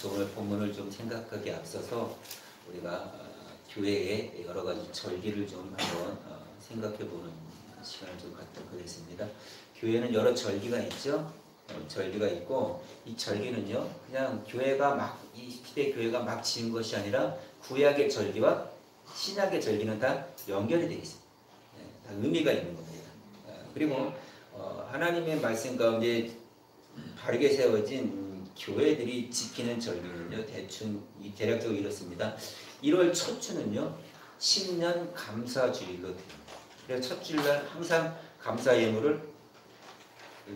오늘 본문을 좀 생각하기 앞서서 우리가 교회의 여러 가지 절기를 좀 한번 생각해보는 시간을 좀 갖도록 하겠습니다. 교회는 여러 절기가 있죠. 절기가 있고 이 절기는요 그냥 교회가 막 이 시대 교회가 막 지은 것이 아니라 구약의 절기와 신약의 절기는 다 연결이 되어 있습니다. 다 의미가 있는 겁니다. 그리고 하나님의 말씀 가운데 바르게 세워진 교회들이 지키는 절기는요 대충 대략적으로 이렇습니다. 1월 첫 주는요 신년 감사주일로 드립니다. 그래서 첫 주일날 항상 감사 예물을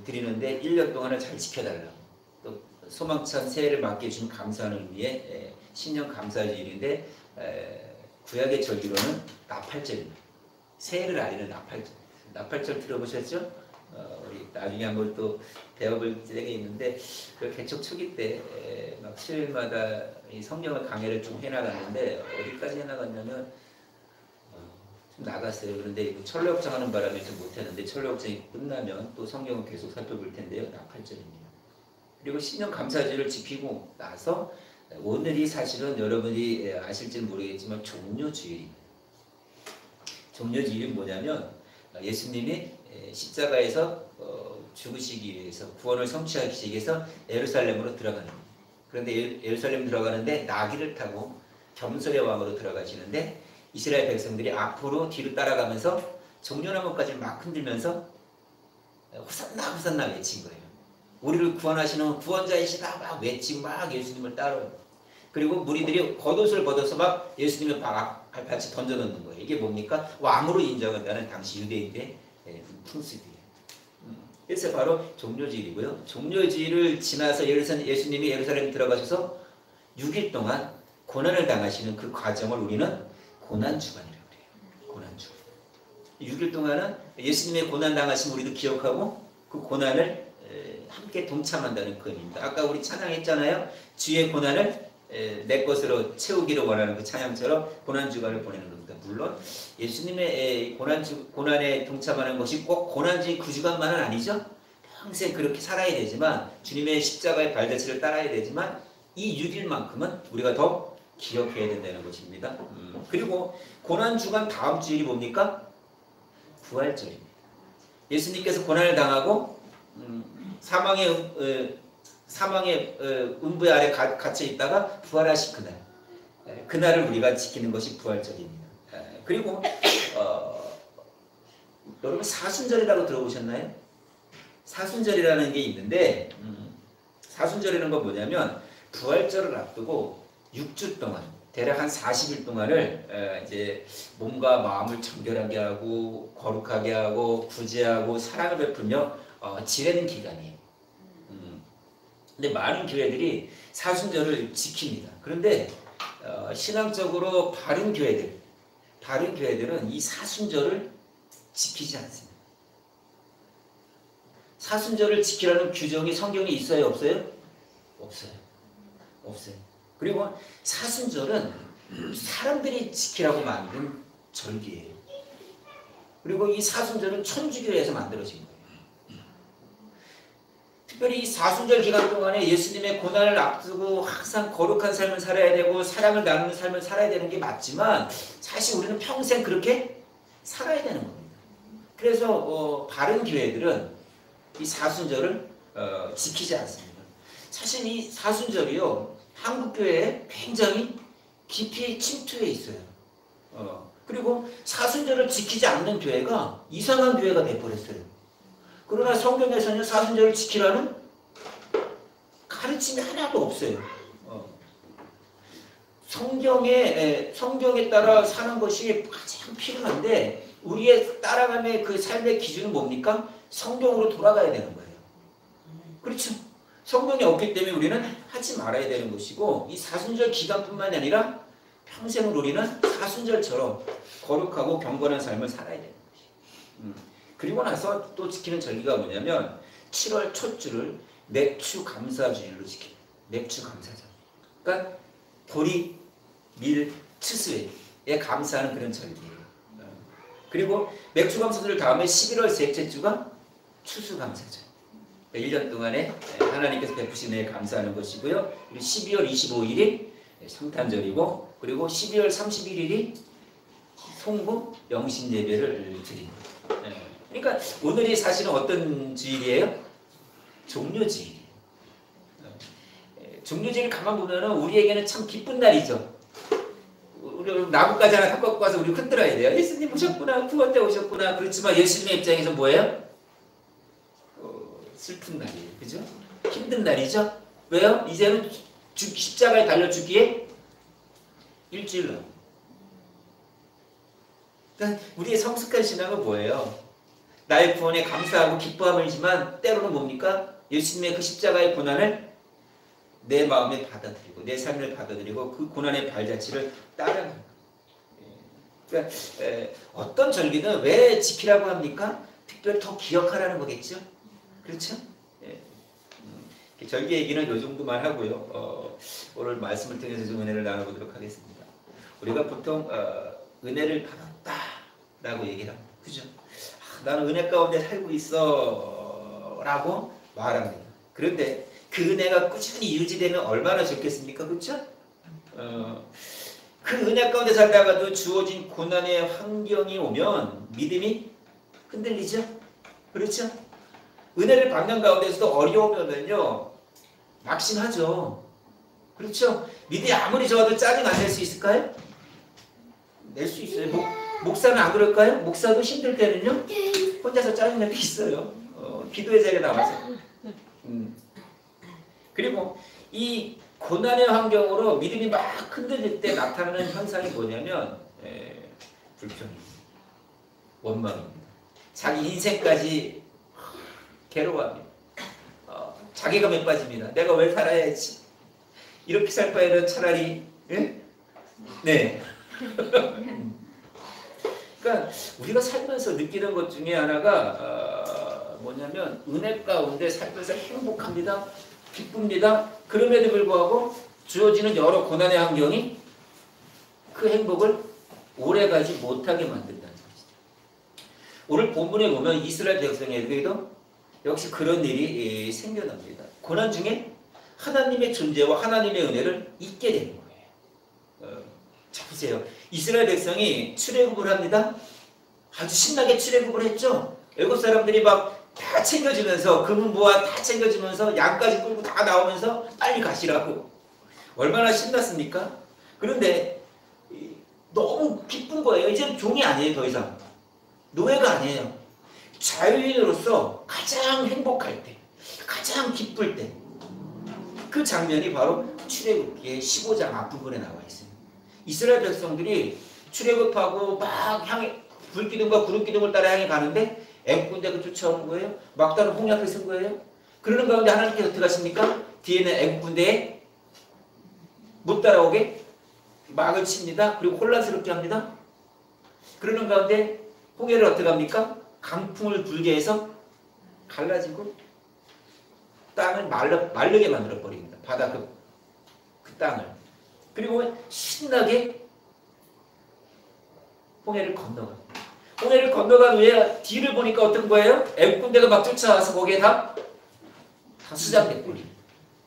드리는데 1년 동안을 잘 지켜달라고, 또 소망찬 새해를 맞게 해준 감사하는 의미의 신년 감사주일인데 구약의 절기로는 나팔절입니다. 새해를 알리는 나팔절. 나팔절 들어보셨죠? 우리 나중에 한번 또 배워볼 때가 있는데 그 개척 초기 때 막 수요일마다 이 성경을 강해를 좀 해나갔는데 어디까지 해나갔냐면 좀 나갔어요. 그런데 철로역정 하는 바람에 좀 못했는데 철로역정이 끝나면 또 성경을 계속 살펴볼 텐데요. 나팔절입니다. 그리고 신년 감사절을 지키고 나서 오늘이 사실은 여러분이 아실지 모르겠지만 종료주일입니다. 종료주일은 뭐냐면 예수님이 십자가에서 죽으시기 위해서 구원을 성취하기 위해서 예루살렘으로 들어가는 겁니다. 그런데 예루살렘 들어가는데 나귀를 타고 겸손의 왕으로 들어가시는데 이스라엘 백성들이 앞으로 뒤로 따라가면서 종려나무까지 막 흔들면서 호산나 호산나 외친 거예요. 우리를 구원하시는 구원자이시다 막 외치고 막 예수님을 따라요. 그리고 무리들이 겉옷을 걷어서 막 예수님을 발같이 던져놓는 거예요. 이게 뭡니까? 왕으로 인정한다는 당시 유대인의 풍습이에요. 그래서 바로 종료주일이고요. 종료주일을 지나서 예수님이 예루살렘에 들어가셔서 6일 동안 고난을 당하시는 그 과정을 우리는 고난주간이라고 그래요. 고난주간. 6일 동안은 예수님의 고난 당하심 우리도 기억하고 그 고난을 함께 동참한다는 그 의미입니다. 아까 우리 찬양했잖아요. 주의 고난을 내 것으로 채우기를 원하는 그 찬양처럼 고난주간을 보내는 겁니다. 물론 예수님의 고난에 동참하는 것이 꼭 고난주의 그 주간만은 아니죠. 평생 그렇게 살아야 되지만 주님의 십자가의 발자취를 따라야 되지만 이 6일만큼은 우리가 더 기억해야 된다는 것입니다. 그리고 고난주간 다음 주일이 뭡니까? 부활절입니다. 예수님께서 고난을 당하고 사망의 음부 아래 갇혀 있다가 부활하신 그날, 그날을 우리가 지키는 것이 부활절입니다. 그리고 여러분 사순절이라고 들어보셨나요? 사순절이라는 게 있는데 사순절이라는 건 뭐냐면 부활절을 앞두고 6주 동안 대략 한 40일 동안을 이제 몸과 마음을 정결하게 하고 거룩하게 하고 구제하고 사랑을 베풀며 지내는 기간이에요. 근데 많은 교회들이 사순절을 지킵니다. 그런데 신앙적으로 바른 교회들은 이 사순절을 지키지 않습니다. 사순절을 지키라는 규정이 성경에 있어요, 없어요? 없어요. 그리고 사순절은 사람들이 지키라고 만든 절기예요. 그리고 이 사순절은 천주교에서 만들어진 거예요. 특별히 이 사순절 기간 동안에 예수님의 고난을 앞두고 항상 거룩한 삶을 살아야 되고 사랑을 나누는 삶을 살아야 되는 게 맞지만 사실 우리는 평생 그렇게 살아야 되는 겁니다. 그래서 바른 교회들은 이 사순절을 지키지 않습니다. 사실 이 사순절이요 한국 교회에 굉장히 깊이 침투해 있어요. 그리고 사순절을 지키지 않는 교회가 이상한 교회가 돼버렸어요. 그러나 성경에서는 사순절을 지키라는 가르침이 하나도 없어요. 성경에 따라 사는 것이 가장 필요한데 우리의 따라감의 그 삶의 기준은 뭡니까? 성경으로 돌아가야 되는 거예요. 그렇죠? 성경이 없기 때문에 우리는 하지 말아야 되는 것이고 이 사순절 기간뿐만이 아니라 평생을 우리는 사순절처럼 거룩하고 경건한 삶을 살아야 되는 것이에요. 그리고 나서 또 지키는 절기가 뭐냐면 7월 첫 주를 맥주 감사주일로 지킵니다. 맥주 감사절. 그러니까 보리, 밀, 추수에 감사하는 그런 절기예요. 그리고 맥주 감사절 다음에 11월 셋째 주가 추수 감사절. 1년 동안에 하나님께서 베푸신 은혜에 감사하는 것이고요. 그리고 12월 25일이 성탄절이고, 그리고 12월 31일이 송금 영신 예배를 드립니다. 그러니까 오늘이 사실은 어떤 주일이에요? 종료주일이에요. 종료주일 가만 보면은 우리에게는 참 기쁜 날이죠. 우리 나뭇가지 하나 갖고 와서 우리 흔들어야 돼요. 예수님 오셨구나, 구원 때 오셨구나. 그렇지만 예수님의 입장에서 뭐예요? 슬픈 날이에요. 그죠? 힘든 날이죠? 왜요? 이제는 십자가에 달려 죽기에 일주일 남. 그러니까 우리의 성숙한 신앙은 뭐예요? 나의 구원에 감사하고 기뻐함이지만 때로는 뭡니까? 예수님의 그 십자가의 고난을 내 마음에 받아들이고 내 삶을 받아들이고 그 고난의 발자취를 따라가는 거예요. 그러니까 어떤 절기는 왜 지키라고 합니까? 특별히 더 기억하라는 거겠죠? 그렇죠? 절기 얘기는 이 정도만 하고요. 오늘 말씀을 통해서 좀 은혜를 나눠보도록 하겠습니다. 우리가 보통 은혜를 받았다라고 얘기를 합니다. 그죠? 나는 은혜 가운데 살고 있어 라고 말합니다. 그런데 그 은혜가 꾸준히 유지되면 얼마나 좋겠습니까? 그렇죠? 그 은혜 가운데 살다가도 주어진 고난의 환경이 오면 믿음이 흔들리죠? 그렇죠? 은혜를 받는 가운데서도 어려우면요 낙심하죠. 그렇죠? 믿음이 아무리 좋아도 짜증 안 낼 수 있을까요? 낼 수 있어요. 목사는 안 그럴까요? 목사도 힘들 때는요 혼자서 짜증 낼 때 있어요. 기도의 자리에 나와서. 그리고 이 고난의 환경으로 믿음이 막 흔들릴 때 나타나는 현상이 뭐냐면 불평입니다. 원망입니다. 자기 인생까지 괴로워합니다. 자기가 몇 빠집니다. 내가 왜 살아야지. 이렇게 살 바에는 차라리 네. 그러니까 우리가 살면서 느끼는 것 중에 하나가 뭐냐면 은혜 가운데 살면서 행복합니다. 기쁩니다. 그럼에도 불구하고 주어지는 여러 고난의 환경이 그 행복을 오래가지 못하게 만든다는 것이죠. 오늘 본문에 보면 이스라엘 백성에게도 역시 그런 일이 생겨납니다. 고난 중에 하나님의 존재와 하나님의 은혜를 잊게 되는 거예요. 자 보세요. 이스라엘 백성이 출애굽을 합니다. 아주 신나게 출애굽을 했죠. 애굽 사람들이 막 다 챙겨주면서 금은보화 다 챙겨주면서 양까지 끌고 다 나오면서 빨리 가시라고 얼마나 신났습니까? 그런데 너무 기쁜 거예요. 이제는 종이 아니에요. 더 이상 노예가 아니에요. 자유인으로서 가장 행복할 때, 가장 기쁠 때 그 장면이 바로 출애굽기의 15장 앞부분에 나와 있습니다. 이스라엘 백성들이 출애굽하고 막 향해 불기둥과 구름기둥을 따라 향해 가는데 애굽 군대가 쫓아오는 거예요. 막다른 홍해 앞에 선 거예요. 그러는 가운데 하나님께서 어떻게 하십니까? 뒤에는 애굽 군대에 못 따라오게 막을 칩니다. 그리고 혼란스럽게 합니다. 그러는 가운데 홍해를 어떻게 합니까? 강풍을 불게 해서 갈라지고 땅을 마르게 만들어버립니다. 바다 그 땅을. 그리고 신나게 홍해를 건너갑니다. 홍해를 건너간 후에 뒤를 보니까 어떤 거예요? 애국 군대가 막 쫓아와서 거기에 다 수장된 꼴이.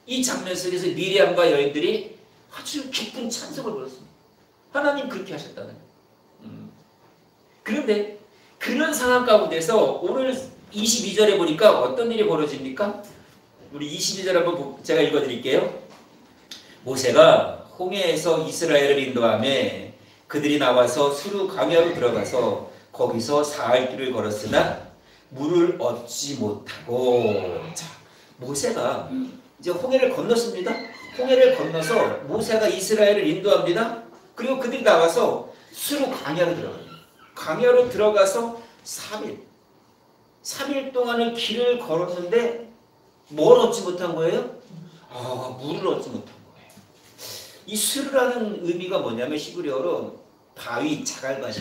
이 장면 속에서 미리암과 여인들이 아주 기쁜 찬송을 불렀습니다. 하나님 그렇게 하셨다는 거예요. 그런데 그런 상황 가운데서 오늘 22절에 보니까 어떤 일이 벌어집니까? 우리 22절 한번 제가 읽어드릴게요. 모세가 홍해에서 이스라엘을 인도하며 그들이 나와서 수르 광야로 들어가서 거기서 사흘 길을 걸었으나 물을 얻지 못하고. 자, 모세가 이제 홍해를 건넜습니다. 홍해를 건너서 모세가 이스라엘을 인도합니다. 그리고 그들이 나와서 수르 광야로 들어갑니다. 광야로 들어가서 3일 동안을 길을 걸었는데 뭘 얻지 못한 거예요? 물을 얻지 못한 거예요. 이 수르라는 의미가 뭐냐면 히브리어로 바위, 자갈바위,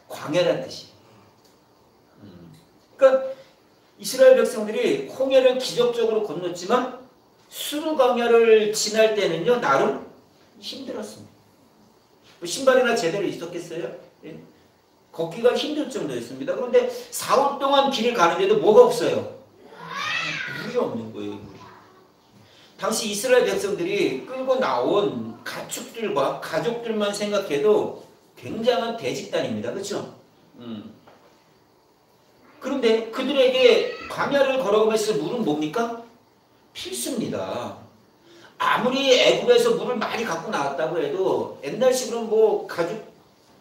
광야라는 뜻이에요. 그러니까 이스라엘 백성들이 홍해를 기적적으로 건넜지만 수르 광야를 지날 때는요 나름 힘들었습니다. 신발이나 제대로 있었겠어요? 예? 걷기가 힘들 정도였습니다. 그런데 4월 동안 길을 가는데도 뭐가 없어요? 물이 필요 없는 거예요. 물이. 당시 이스라엘 백성들이 끌고 나온 가축들과 가족들만 생각해도 굉장한 대집단입니다. 그렇죠? 그런데 그들에게 광야를 걸어가면서 물은 뭡니까? 필수입니다. 아무리 애굽에서 물을 많이 갖고 나왔다고 해도 옛날식으로 뭐 가죽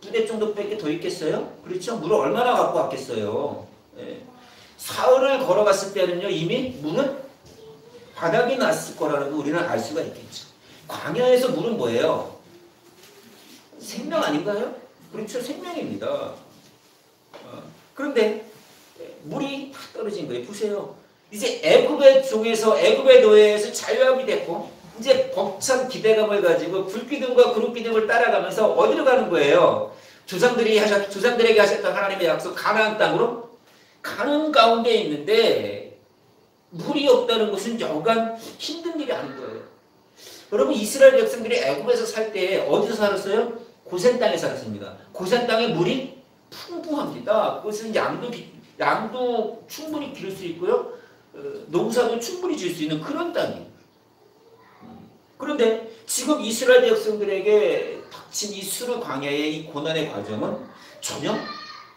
부대 정도밖에 더 있겠어요? 그렇죠? 물을 얼마나 갖고 왔겠어요? 예. 사흘을 걸어갔을 때는요 이미 물은 바닥이 났을 거라는 거 우리는 알 수가 있겠죠. 광야에서 물은 뭐예요? 생명 아닌가요? 그렇죠, 생명입니다. 그런데 물이 다 떨어진 거예요. 보세요. 이제 애굽의 종에서 애굽의 노예에서 자유함이 됐고 이제 벅찬 기대감을 가지고 불기둥과 구름기둥을 따라가면서 어디로 가는 거예요? 조상들에게 하셨던 하나님의 약속 가나안 땅으로 가는 가운데 있는데 물이 없다는 것은 여간 힘든 일이 아닌 거예요. 여러분 이스라엘 백성들이 애굽에서 살 때 어디서 살았어요? 고센 땅에 살았습니다. 고센 땅에 물이 풍부합니다. 그것은 양도 충분히 기를 수 있고요. 농사도 충분히 질 수 있는 그런 땅이에요. 그런데 지금 이스라엘 백성들에게 닥친 이 수르 광야의 이 고난의 과정은 전혀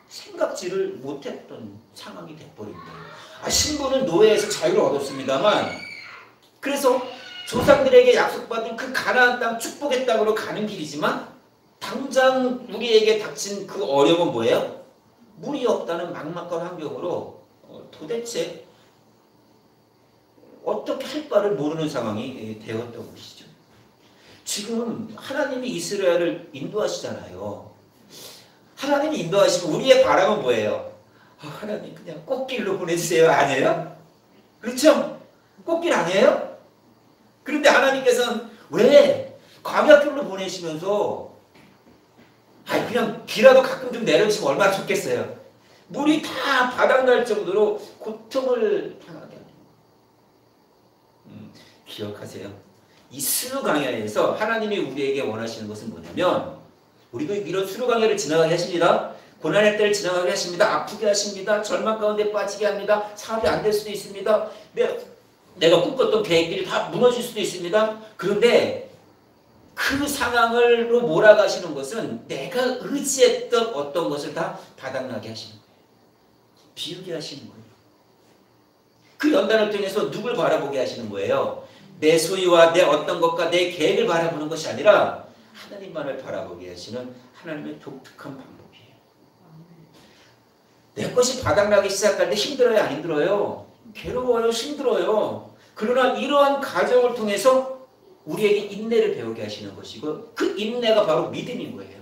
생각지를 못했던 상황이 돼버린 거예요. 신부는 노예에서 자유를 얻었습니다만 그래서 조상들에게 약속받은 그 가나안 땅 축복의 땅으로 가는 길이지만 당장 우리에게 닥친 그 어려움은 뭐예요? 물이 없다는 막막한 환경으로 도대체 어떻게 할 바를 모르는 상황이 되었던 것이죠. 지금 하나님이 이스라엘을 인도하시잖아요. 하나님이 인도하시면 우리의 바람은 뭐예요? 하나님 그냥 꽃길로 보내주세요. 아니에요? 그렇죠? 꽃길 아니에요? 그런데 하나님께서는 왜 광야길로 보내시면서 그냥 비라도 가끔 좀 내려주시면 얼마나 좋겠어요. 물이 다 바닥날 정도로 고통을 당하게 합니다. 기억하세요. 이 수르 광야에서 하나님이 우리에게 원하시는 것은 뭐냐면 우리도 이런 수르 광야를 지나가게 하십니다. 고난의 때를 지나가게 하십니다. 아프게 하십니다. 절망 가운데 빠지게 합니다. 사업이 안 될 수도 있습니다. 내가 꿈꿨던 계획들이 다 무너질 수도 있습니다. 그런데 그 상황으로 몰아가시는 것은 내가 의지했던 어떤 것을 다 바닥나게 하시는 거예요. 비우게 하시는 거예요. 그 연단을 통해서 누굴 바라보게 하시는 거예요? 내 소유와 내 어떤 것과 내 계획을 바라보는 것이 아니라 하나님만을 바라보게 하시는 하나님의 독특한 방법이에요. 내 것이 바닥나기 시작할 때 힘들어요? 안 힘들어요? 괴로워요? 힘들어요? 그러나 이러한 과정을 통해서 우리에게 인내를 배우게 하시는 것이고 그 인내가 바로 믿음인 거예요.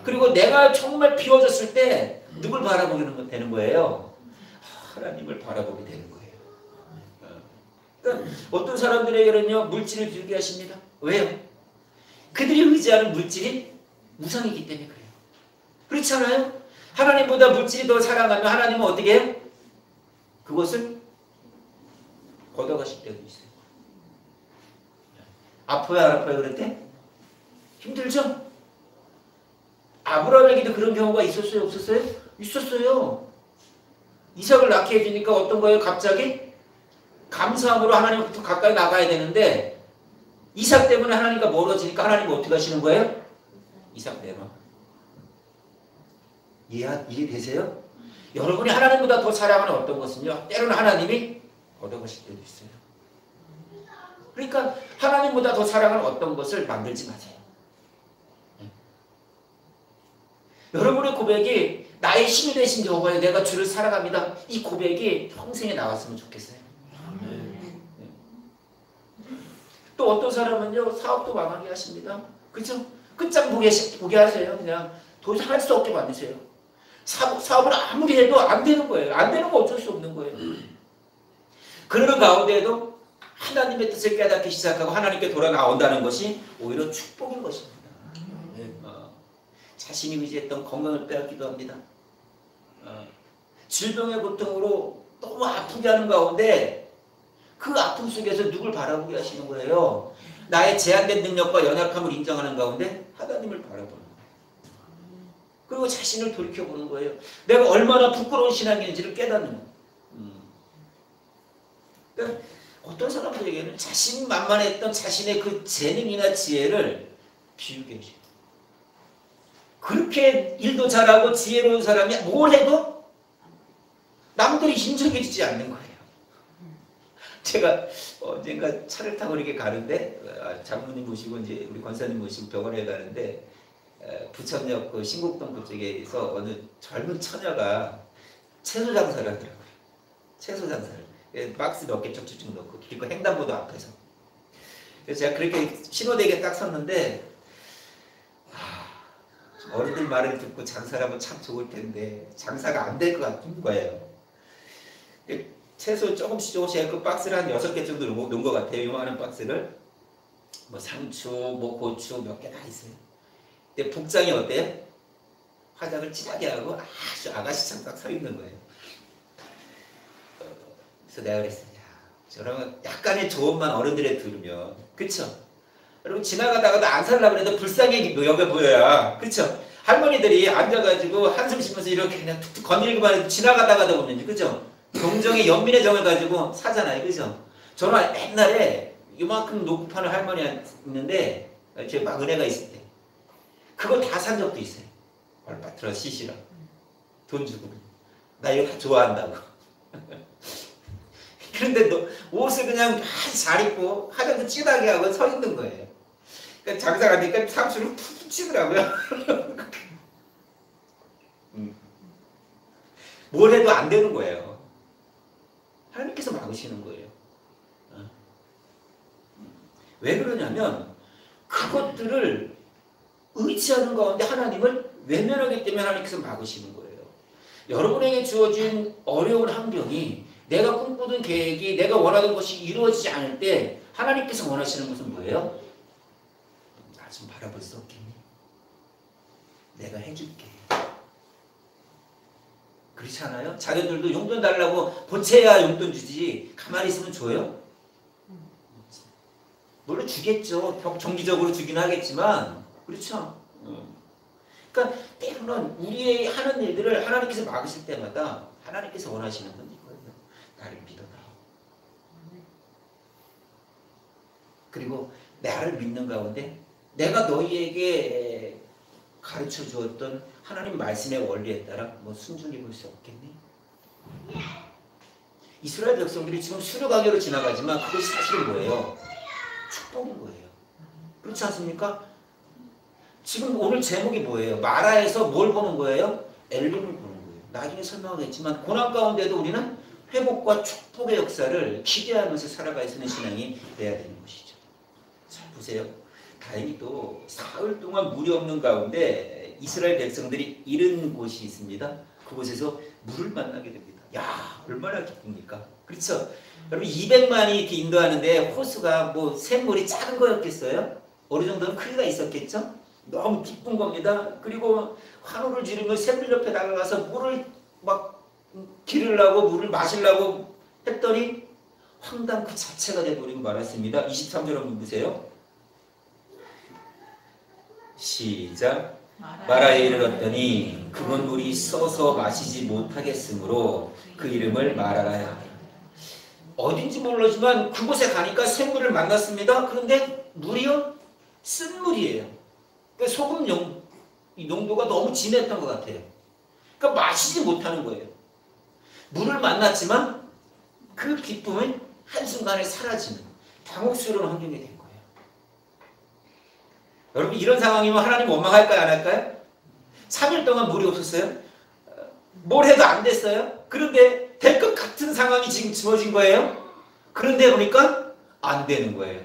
그리고 내가 정말 비워졌을 때 누굴 바라보게 되는 거예요? 하나님을 바라보게 되는 거예요. 그러니까 어떤 사람들에게는요 물질을 비우게 하십니다. 왜요? 그들이 의지하는 물질이 우상이기 때문에 그래요. 그렇지 않아요? 하나님보다 물질이 더 사랑하면 하나님은 어떻게 해요? 그것을 걷어가실 때도 있어요. 아파요 안 아파요 그럴 때? 힘들죠? 아브라함에게도 그런 경우가 있었어요 없었어요? 있었어요. 이삭을 낳게 해주니까 어떤 거예요? 갑자기 감사함으로 하나님부터 가까이 나가야 되는데 이삭 때문에 하나님과 멀어지니까 하나님은 어떻게 하시는 거예요? 이삭 내놔. 이해되세요? 여러분이 하나님보다 더 사랑하는 어떤 것은요 때로는 하나님이 걷어가실 때도 있어요. 그러니까 하나님보다 더 사랑하는 어떤 것을 만들지 마세요. 여러분의 고백이 나의 힘이 되신 여호와여 내가 주를 사랑합니다. 이 고백이 평생에 나왔으면 좋겠어요. 또 어떤 사람은요 사업도 망하게 하십니다. 그렇죠? 끝장 보게 하세요. 그냥 더 이상 할 수 없게 만드세요. 사업을 아무리 해도 안 되는 거예요. 안 되는 거 어쩔 수 없는 거예요. 그러는 가운데에도 하나님의 뜻을 깨닫기 시작하고 하나님께 돌아 나온다는 것이 오히려 축복인 것입니다. 자신이 의지했던 건강을 빼앗기도 합니다. 질병의 고통으로 너무 아프게 하는 가운데 그 아픔 속에서 누굴 바라보게 하시는 거예요? 나의 제한된 능력과 연약함을 인정하는 가운데 하나님을 바라보는 거예요. 그리고 자신을 돌이켜보는 거예요. 내가 얼마나 부끄러운 신앙인지를 깨닫는 거예요. 그러니까 어떤 사람들에게는 자신만만했던 자신의 그 재능이나 지혜를 비우게 해줘요. 그렇게 일도 잘하고 지혜로운 사람이 뭘 해도 남들이 인정해주지 않는 거예요. 제가 언젠가 차를 타고 이렇게 가는데 장모님 모시고 이제 우리 권사님 모시고 병원에 가는데 부천역 그 신곡동 그쪽에서 어느 젊은 처녀가 채소 장사를 하더라고요. 채소 장사를 박스 몇 개 쭉쭉쭉 넣고 그리고 횡단보도 앞에서. 그래서 제가 그렇게 신호대기에 딱 섰는데 어른들 말을 듣고 장사를 하면 참 좋을 텐데 장사가 안 될 것 같은 거예요. 채소 조금씩 그 박스를 한 6개 정도 놓은 것 같아요. 요만한 박스를. 뭐 상추, 뭐 고추 몇 개 다 있어요. 근데 복장이 어때요? 화장을 진하게 하고 아주 아가씨처럼 딱 서 있는 거예요. 그래서 내가 그랬어요. 저러면 약간의 조언만 어른들에 들으면, 그쵸? 여러분 지나가다가도 안 살려고 해도 불쌍하게 여겨 보여야, 그쵸? 할머니들이 앉아가지고 한숨 쉬면서 이렇게 그냥 툭툭 건드리기만 해도 지나가다가도 보면, 그쵸? 동정의 연민의 정을 가지고 사잖아요, 그죠? 저는 옛날에 이만큼 놓고 파는 할머니 있는데 제가 막 은혜가 있을 때 그거 다 산 적도 있어요. 얼마트라 시시라 돈 주고 나 이거 다 좋아한다고. 그런데 너 옷을 그냥 잘 입고 화장도 진하게 하고 서 있는 거예요. 그러니까 장사가 되니까 상추를 푹 치더라고요. 뭘 해도 안 되는 거예요. 하나님께서 막으시는 거예요. 왜 그러냐면 그것들을 의지하는 가운데 하나님을 외면하기 때문에 하나님께서 막으시는 거예요. 여러분에게 주어진 어려운 환경이 내가 꿈꾸던 계획이 내가 원하던 것이 이루어지지 않을 때 하나님께서 원하시는 것은 뭐예요? 나 좀 바라볼 수 없겠니? 내가 해줄게. 그렇지 않아요? 자녀들도 용돈 달라고 보채야 용돈 주지 가만히 있으면 줘요? 물론 주겠죠. 정기적으로 주긴 하겠지만, 그렇죠? 그러니까 때로는 우리의 하는 일들을 하나님께서 막으실 때마다 하나님께서 원하시는 건 이거예요. 나를 믿어라. 그리고 나를 믿는 가운데 내가 너희에게 가르쳐 주었던 하나님 말씀의 원리에 따라 뭐 순종해 볼 수 없겠니? 이스라엘 백성들이 지금 수르 강요로 지나가지만 그것이 사실은 뭐예요? 축복인 거예요. 그렇지 않습니까? 지금 오늘 제목이 뭐예요? 마라에서 뭘 보는 거예요? 엘림을 보는 거예요. 나중에 설명하겠지만 고난 가운데도 우리는 회복과 축복의 역사를 기대하면서 살아갈 수 있는 신앙이 돼야 되는 것이죠. 자, 보세요. 다행히도 사흘 동안 물이 없는 가운데 이스라엘 백성들이 이른 곳이 있습니다. 그곳에서 물을 만나게 됩니다. 야, 얼마나 기쁩니까? 그렇죠? 여러분 200만이 이렇게 인도하는데 호수가 뭐 샘물이 작은 거였겠어요? 어느 정도는 크기가 있었겠죠? 너무 기쁜 겁니다. 그리고 환호를 지르며 샘물 옆에 다가가서 물을 막 기르려고 물을 마시려고 했더니 황당 그 자체가 돼버리고 말았습니다. 23절 한번 보세요. 시작. 마라에 이르렀더니 그건 물이 써서 마시지 못하겠으므로 그 이름을 마라라 하더라. 어딘지 모르지만 그곳에 가니까 샘물을 만났습니다. 그런데 물이요? 쓴 물이에요. 그러니까 소금 농도가 너무 진했던 것 같아요. 그러니까 마시지 못하는 거예요. 물을 만났지만 그 기쁨은 한순간에 사라지는 당혹스러운 환경이 된 거예요. 여러분 이런 상황이면 하나님 원망할까요? 안 할까요? 3일 동안 물이 없었어요? 뭘 해도 안 됐어요? 그런데 될 것 같은 상황이 지금 주어진 거예요? 그런데 보니까 안 되는 거예요.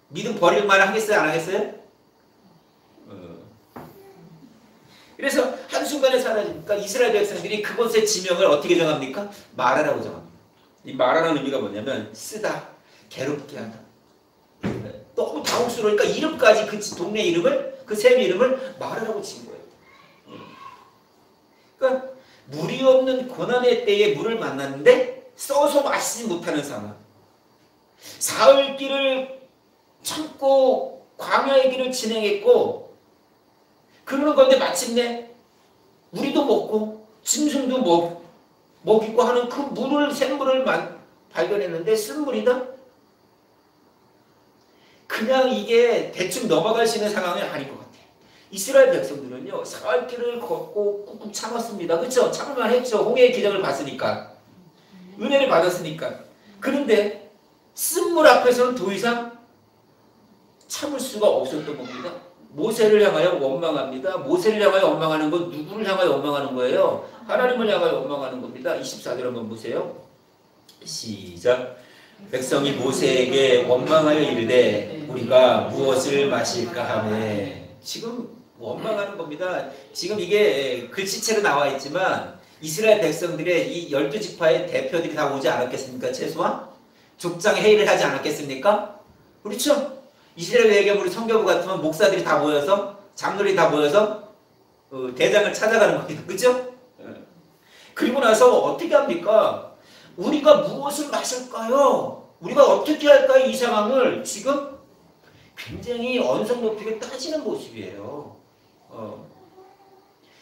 믿음 버릴 만 하겠어요? 안 하겠어요? 그래서 한순간에 사라지니까 이스라엘 백성들이 그곳의 지명을 어떻게 정합니까? 마라라고 정합니다. 이 마라라는 의미가 뭐냐면 쓰다, 괴롭게 하다. 너무 당혹스러우니까 이름까지 그 동네 이름을, 그 샘 이름을 마라라고 친 거예요. 그러니까 물이 없는 고난의 때에 물을 만났는데 써서 마시지 못하는 상황. 사흘 길을 참고 광야의 길을 진행했고 그러는 건데 마침내 우리도 먹고 짐승도 먹이고 하는 그 물을 샘물을 발견했는데 쓴물이다? 그냥 이게 대충 넘어갈 수 있는 상황이 아닐 것 같아요. 이스라엘 백성들은요, 살 길을 걷고 꾹꾹 참았습니다. 그렇죠? 참을만 했죠. 홍해의 기적을 봤으니까. 은혜를 받았으니까. 그런데 쓴물 앞에서는 더 이상 참을 수가 없었던 겁니다. 모세를 향하여 원망합니다. 모세를 향하여 원망하는 건 누구를 향하여 원망하는 거예요? 하나님을 향하여 원망하는 겁니다. 24절 한번 보세요. 시작. 백성이 모세에게 원망하여 이르되 우리가 무엇을 마실까 하매. 지금 원망하는 겁니다. 지금 이게 글씨체로 나와 있지만 이스라엘 백성들의 이 12지파의 대표들이 다 오지 않았겠습니까? 최소한 족장 회의를 하지 않았겠습니까? 그렇죠? 이스라엘 외교부리 성교부 같으면 목사들이 다 모여서, 장로들이 다 모여서 대장을 찾아가는 겁니다. 그렇죠? 그리고 나서 어떻게 합니까? 우리가 무엇을 마실까요? 우리가 어떻게 할까요? 이 상황을 지금 굉장히 언성 높이게 따지는 모습이에요.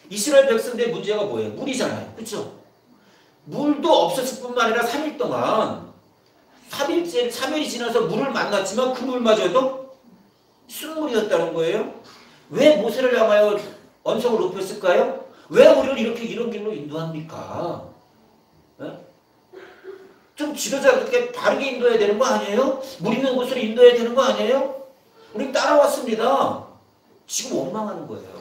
이스라엘 백성들의 문제가 뭐예요? 물이잖아요. 그렇죠? 물도 없었을 뿐만 아니라 3일 동안 3일이 지나서 물을 만났지만 그 물마저도 쓴물이었다는 거예요. 왜 모세를 향하여 언성을 높였을까요? 왜 우리를 이렇게 이런 길로 인도합니까? 좀 지도자답게 바르게 인도해야 되는 거 아니에요? 물 있는 곳으로 인도해야 되는 거 아니에요? 우리 따라왔습니다. 지금 원망하는 거예요.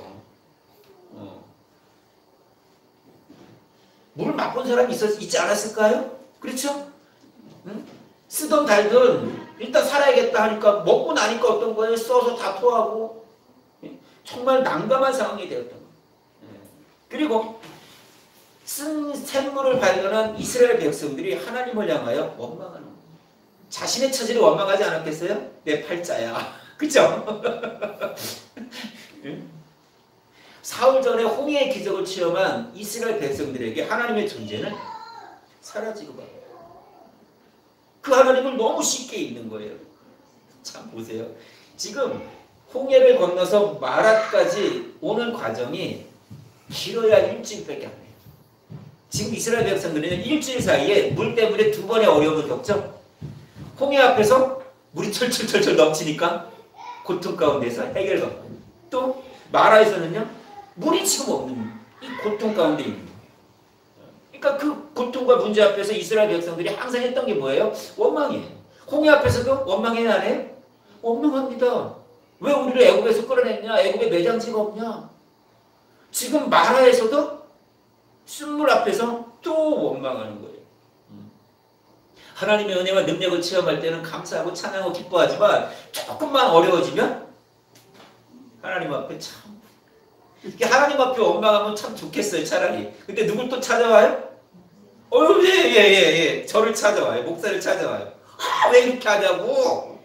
물을 맛본 사람이 있지 않았을까요? 그렇죠? 응? 쓰던 달든 일단 살아야겠다 하니까 먹고 나니까 어떤 거예요? 써서 다 토하고 정말 난감한 상황이 되었던 거예요. 그리고 쓴 샘물을 발견한 이스라엘 백성들이 하나님을 향하여 원망하는 거예요. 자신의 처지를 원망하지 않았겠어요? 내 팔자야. 그죠? 사흘 전에 홍해의 기적을 체험한 이스라엘 백성들에게 하나님의 존재는 사라지고 말아요. 그 하나님을 너무 쉽게 잊는 거예요. 참 보세요. 지금 홍해를 건너서 마라까지 오는 과정이 길어야 일주일밖에 안 돼요. 지금 이스라엘 백성들은 일주일 사이에 물 때문에 2번의 어려움을 겪죠. 홍해 앞에서 물이 철철철철 넘치니까 고통 가운데서 해결받고, 또 마라에서는요 물이 지금 없는 이 고통 가운데 있는 거예요. 그러니까 그 고통과 문제 앞에서 이스라엘 백성들이 항상 했던 게 뭐예요? 원망이에요. 홍해 앞에서도 원망해야 안 해요? 원망합니다. 왜 우리를 애굽에서 끌어냈냐? 애굽에 매장지가 없냐? 지금 마라에서도 쓴물 앞에서 또 원망하는 거예요. 하나님의 은혜와 능력을 체험할 때는 감사하고 찬양하고 기뻐하지만 조금만 어려워지면 하나님 앞에 참 하나님 앞에 원망하면 참 좋겠어요. 차라리. 근데 누굴 또 찾아와요? 예. 저를 찾아와요. 목사를 찾아와요. 왜 이렇게 하냐고.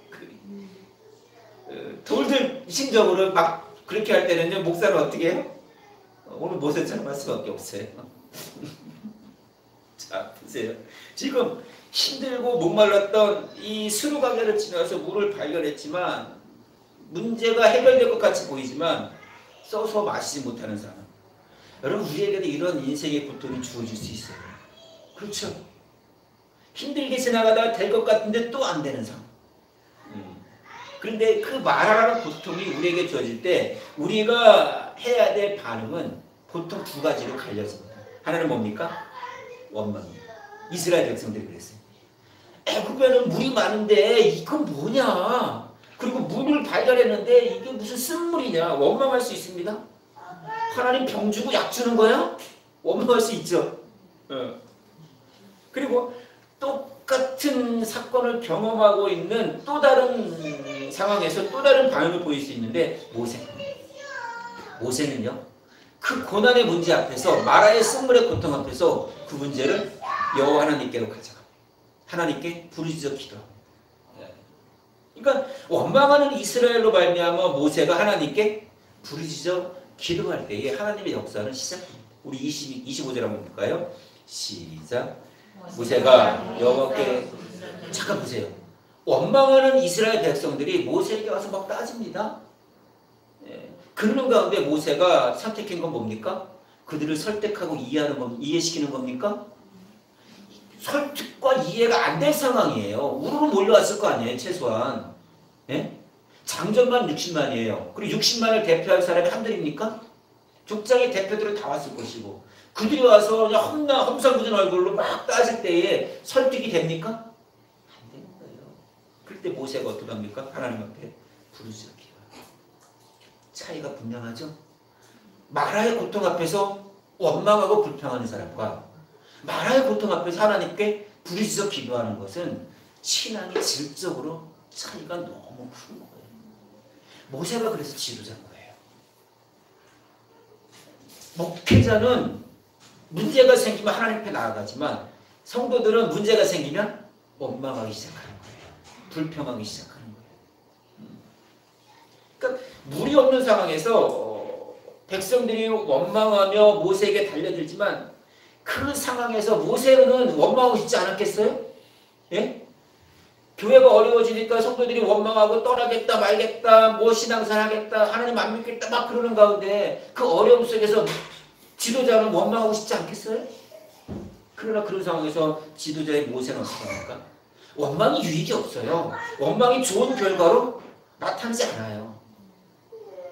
돌들 심적으로 막 그렇게 할 때는요, 목사는 어떻게 해요? 오늘 모세처럼 할 수밖에 없어요. 자, 보세요. 지금 힘들고 목말랐던 이 스루가게를 지나서 물을 발견했지만 문제가 해결될 것 같이 보이지만 써서 마시지 못하는 사람. 여러분, 우리에게도 이런 인생의 고통이 주어질 수 있어요. 그렇죠? 힘들게 지나가다가 될 것 같은데 또 안 되는 상황. 그런데 그 마라라는 고통이 우리에게 주어질 때 우리가 해야 될 반응은 보통 2가지로 갈려집니다. 하나는 뭡니까? 원망입니다. 이스라엘 백성들이 그랬어요. 애굽에는 물이 많은데 이건 뭐냐? 그리고 물을 발견했는데 이게 무슨 쓴물이냐? 원망할 수 있습니다. 하나님 병 주고 약 주는 거야? 원망할 수 있죠. 그리고 똑같은 사건을 경험하고 있는 또 다른 상황에서 또 다른 반응을 보일 수 있는데 모세는요, 그 고난의 문제 앞에서, 마라의 쓴물의 고통 앞에서 그 문제를 여호와 하나님께로 가져갑니다. 하나님께 부르짖어 기도합니다. 그러니까 원망하는 이스라엘로 말미암아 모세가 하나님께 부르짖어 기도할 때에 하나님의 역사는 시작합니다. 우리 25절 한번 볼까요? 시작. 모세가 여호와께, 잠깐 보세요. 원망하는 이스라엘 백성들이 모세에게 와서 막 따집니다. 그런 가운데 모세가 선택한 건 뭡니까? 그들을 설득하고 이해시키는 겁니까? 설득과 이해가 안 될 상황이에요. 우르르 몰려왔을 거 아니에요, 최소한. 예? 장전만 60만이에요. 그리고 60만을 대표할 사람이 한둘입니까? 족장의 대표들은 다 왔을 것이고, 그들이 와서 그냥 험상궂은 얼굴로 막 따질 때에 설득이 됩니까? 안 되는 거예요. 그럴 때 모세가 어떻게 합니까? 하나님 앞에 부르짖어 기도해요. 차이가 분명하죠? 마라의 고통 앞에서 원망하고 불평하는 사람과 마라의 고통 앞에서 하나님께 부르짖어 기도하는 것은 신앙의 질적으로 차이가 너무 큰 거예요. 모세가 그래서 지도자인 거예요. 목회자는 문제가 생기면 하나님 앞에 나아가지만 성도들은 문제가 생기면 원망하기 시작하는 거예요. 불평하기 시작하는 거예요. 그러니까 물이 없는 상황에서 백성들이 원망하며 모세에게 달려들지만 그 상황에서 모세는 원망하고 싶지 않았겠어요? 예? 교회가 어려워지니까 성도들이 원망하고 떠나겠다 말겠다 뭐 신앙생활 하겠다 하나님 안 믿겠다 막 그러는 가운데 그 어려움 속에서 지도자는 원망하고 싶지 않겠어요? 그러나 그런 상황에서 지도자의 모세는 어떻게 합니까? 원망이 유익이 없어요. 원망이 좋은 결과로 나타나지 않아요.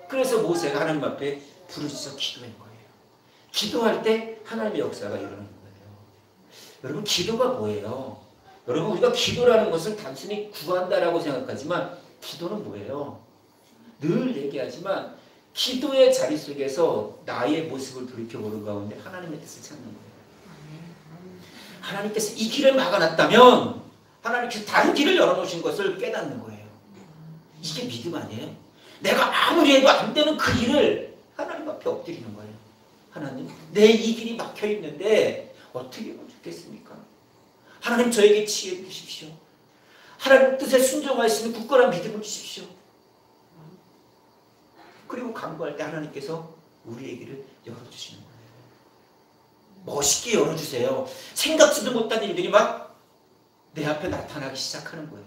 그래서 모세가 하나님 앞에 부르짖어 기도한 거예요. 기도할 때 하나님의 역사가 일어나는 거예요. 여러분 기도가 뭐예요? 여러분 우리가 기도라는 것을 단순히 구한다라고 생각하지만 기도는 뭐예요? 늘 얘기하지만 기도의 자리 속에서 나의 모습을 돌이켜보는 가운데 하나님의 뜻을 찾는 거예요. 하나님께서 이 길을 막아놨다면 하나님께서 다른 길을 열어놓으신 것을 깨닫는 거예요. 이게 믿음 아니에요? 내가 아무리 해도 안 되는 그 일을 하나님 앞에 엎드리는 거예요. 하나님, 내 이 길이 막혀있는데 어떻게 하면 좋겠습니까? 하나님 저에게 지혜 주십시오. 하나님 뜻에 순종할 수 있는 굳건한 믿음을 주십시오. 그리고 간구할 때 하나님께서 우리의 길을 열어주시는 거예요. 멋있게 열어주세요. 생각지도 못한 일들이 막 내 앞에 나타나기 시작하는 거예요.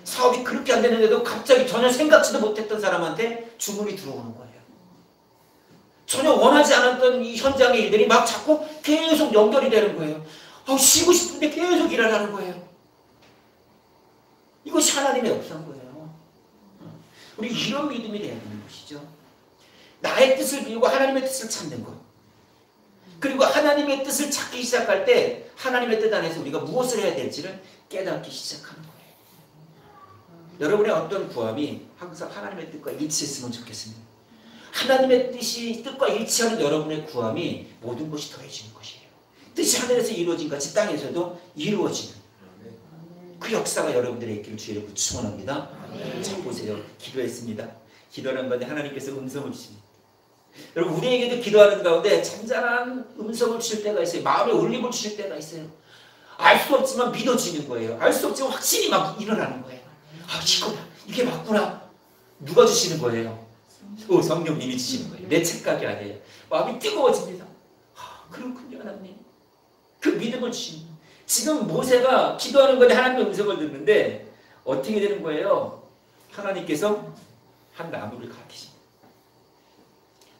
사업이 그렇게 안 되는데도 갑자기 전혀 생각지도 못했던 사람한테 주문이 들어오는 거예요. 전혀 원하지 않았던 이 현장의 일들이 막 자꾸 계속 연결이 되는 거예요. 쉬고 싶은데 계속 일하는 거예요. 이것이 하나님의 역사인 거예요. 우리 이런 믿음이 돼야 되는 것이죠. 나의 뜻을 비우고 하나님의 뜻을 찾는 것. 그리고 하나님의 뜻을 찾기 시작할 때 하나님의 뜻 안에서 우리가 무엇을 해야 될지를 깨닫기 시작하는 거예요. 여러분의 어떤 구함이 항상 하나님의 뜻과 일치했으면 좋겠습니다. 하나님의 뜻과 일치하는 여러분의 구함이 모든 것이 더해지는 것이에요. 뜻이 하늘에서 이루어진 같이 땅에서도 이루어지는 그 역사가 여러분들의 있기를 주의 이름으로 축원합니다. 참 보세요. 기도했습니다. 기도하는 건데 하나님께서 음성을 주십니다. 여러분 우리에게도 기도하는 가운데 잔잔한 음성을 주실 때가 있어요. 마음에 울림을 주실 때가 있어요. 알 수 없지만 믿어지는 거예요. 알 수 없지만 확신이 막 일어나는 거예요. 이게 맞구나. 누가 주시는 거예요? 성령님이 주시는 거예요. 내 착각이 아니에요. 마음이 뜨거워집니다. 그렇군요 하나님. 그 믿음을 주십니다. 지금 모세가 기도하는 건데 하나님의 음성을 듣는데 어떻게 되는 거예요? 하나님께서 한 나무를 가르치십니다.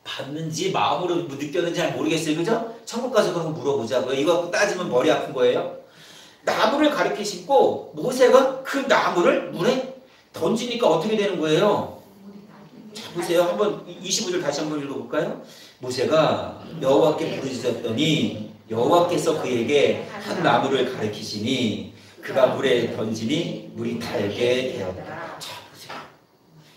봤는지 마음으로 느꼈는지 잘 모르겠어요. 그죠? 천국 가서 그런 거 물어보자고요. 이거 갖고 따지면 머리 아픈 거예요. 나무를 가르치시고 모세가 그 나무를 물에 던지니까 어떻게 되는 거예요? 자 보세요. 한번 25절 다시 한번 읽어볼까요? 모세가 여호와께 부르짖었더니 여호와께서 그에게 한 나무를 가르치시니 그가 물에 던지니 물이 달게 되었다. 자 보세요.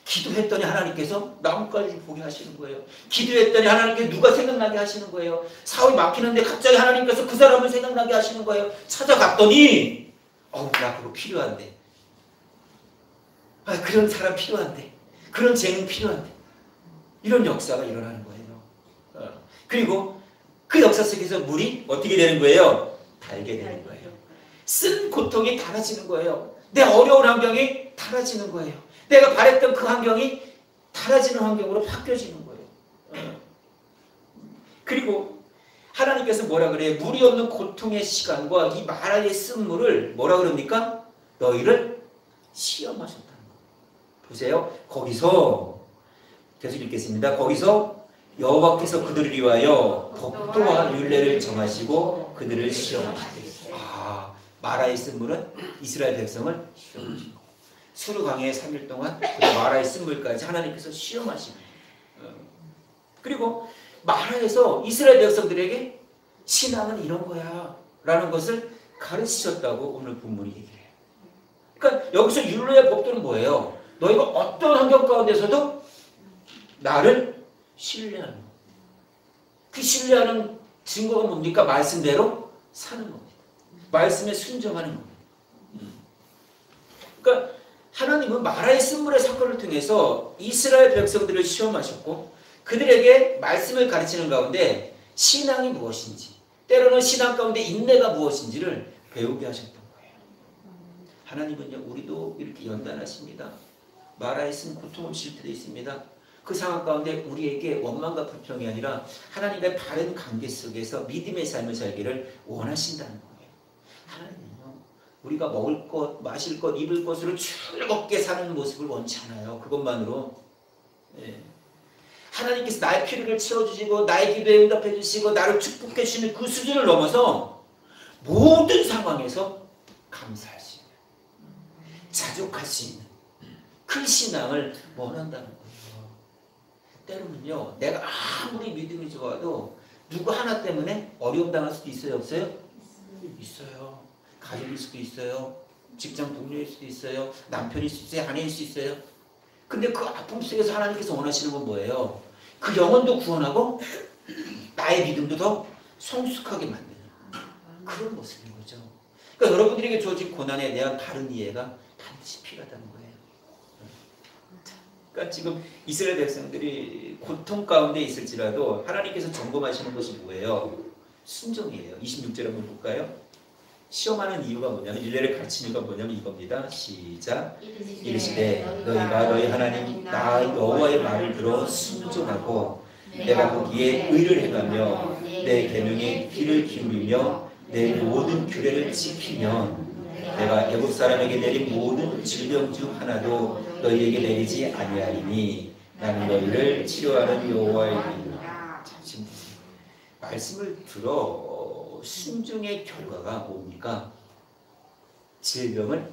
기도했더니 하나님께서 나무까지 보게 하시는 거예요. 기도했더니 하나님께서 누가 생각나게 하시는 거예요. 사업이 막히는데 갑자기 하나님께서 그 사람을 생각나게 하시는 거예요. 찾아갔더니 나 그거 필요한데. 그런 사람 필요한데. 그런 재능 필요한데. 이런 역사가 일어나는 거예요. 그리고 그 역사 속에서 물이 어떻게 되는 거예요? 달게 되는 거예요. 쓴 고통이 달아지는 거예요. 내 어려운 환경이 달아지는 거예요. 내가 바랬던 그 환경이 달아지는 환경으로 바뀌어지는 거예요. 그리고 하나님께서 뭐라 그래요? 물이 없는 고통의 시간과 이 마라의 쓴 물을 뭐라 그럽니까? 너희를 시험하셨다는 거예요. 보세요. 거기서 계속 읽겠습니다. 거기서 여호와께서 그들을 위하여 법도와 율례를 정하시고 그들을 시험하시되. 아, 마라의 쓴물은 이스라엘 백성을 시험하시고 수르 광야에 3일 동안 마라의 쓴물까지 하나님께서 시험하시고 그리고 마라에서 이스라엘 백성들에게 신앙은 이런 거야 라는 것을 가르치셨다고 오늘 본문이 얘기해요. 그러니까 여기서 율로의 법도는 뭐예요? 너희가 어떤 환경 가운데서도 나를 신뢰하는 거. 그 신뢰하는 증거가 뭡니까? 말씀대로 사는 겁니다. 말씀에 순종하는 겁니다. 그러니까 하나님은 마라의 쓴물의 사건을 통해서 이스라엘 백성들을 시험하셨고 그들에게 말씀을 가르치는 가운데 신앙이 무엇인지 때로는 신앙 가운데 인내가 무엇인지를 배우게 하셨던 거예요. 하나님은요 우리도 이렇게 연단하십니다. 마라에 쓴 고통을 질 때도 있습니다. 그 상황 가운데 우리에게 원망과 불평이 아니라 하나님과의 바른 관계 속에서 믿음의 삶을 살기를 원하신다는 거예요. 하나님은요 우리가 먹을 것, 마실 것, 입을 것으로 즐겁게 사는 모습을 원치 않아요. 그것만으로 하나님께서 나의 필요를 채워주시고 나의 기도에 응답해 주시고 나를 축복해 주시는 그 수준을 넘어서 모든 상황에서 감사할 수 있는 자족할 수 있는 그 신앙을 원한다는 거예요. 때로는요 내가 아무리 믿음이 좋아도 누구 하나 때문에 어려움 당할 수도 있어요? 없어요? 있어요. 가족일 수도 있어요. 직장 동료일 수도 있어요. 남편일 수 있어요. 아내일 수 있어요. 근데 그 아픔 속에서 하나님께서 원하시는 건 뭐예요? 그 영혼도 구원하고 나의 믿음도 더 성숙하게 만드는 그런 모습인 거죠. 그러니까 여러분들에게 주어진 고난에 대한 바른 이해가 반드시 필요하다는 거예요. 그러니까 지금 이스라엘 백성들이 고통 가운데 있을지라도 하나님께서 점검하시는 것이 뭐예요? 순종이에요. 26절 한번 볼까요? 시험하는 이유가 뭐냐면 일례를 가르치는 이유가 뭐냐면 이겁니다. 시작. 이르시되 너희가 너희 하나님 나 여호와의 말을 들어 순종하고 내가 보기에 의를 행하며 내 계명에 귀를 기울이며 내 모든 규례를 지키면 내가 애굽 사람에게 내린 모든 질병 중 하나도 너희에게 내리지 아니하리니 나는 너희를 치료하는 여호와이니라. 지금 말씀을 들어 순종의 결과가 뭡니까? 질병을